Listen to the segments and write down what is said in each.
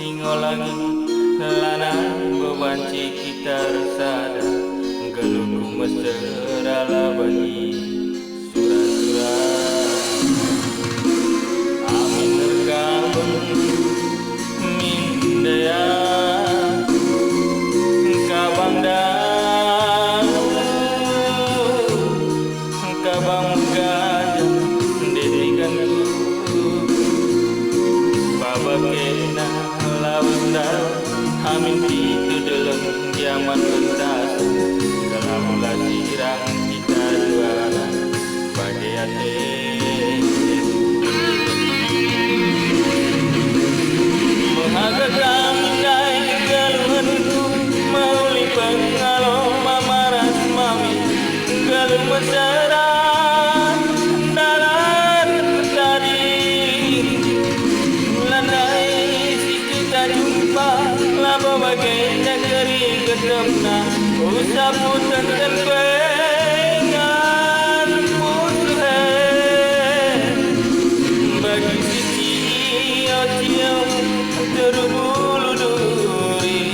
singolangi lanang bebanci kita resada geluku mesra labani surat-surat amin rekam mindaya kabangda kabang gajah dedikan babakena lawanda amin itu dalam zaman pentas dalam sirang kita juara pada hati menghagakan dai keluhanku mauli pengalom mamaras mami galuh mesra dalam tadi landai si kita jumpa laba bagai negeri gedemna usap putan terpengan musuh bagi si cio terbulu duri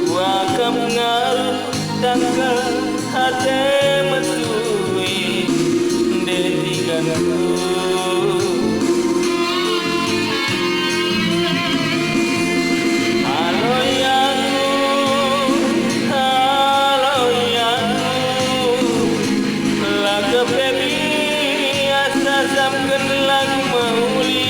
wakam ngaruh tangkal hati mesui dedikanku samkan lagu mauli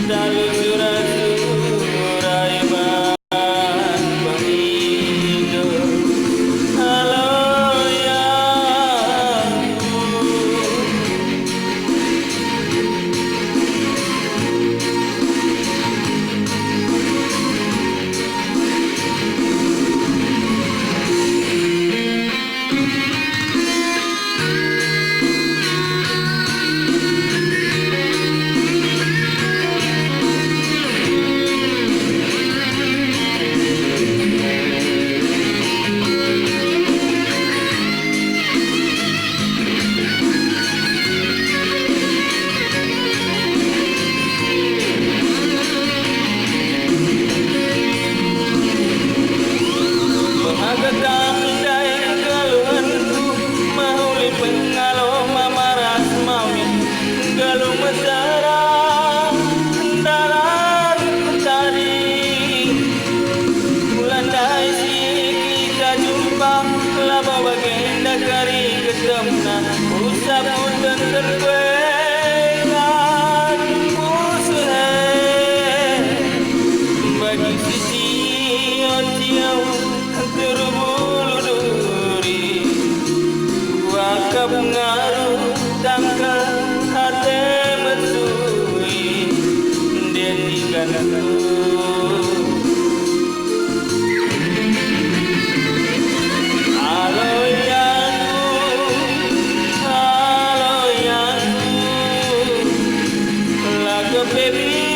dalu surai ban pamindo halo ya usap putan terpengan musuh bagi sisi cio terbulu duri wakap ngaruh tangkal hati mesui dedikanku baby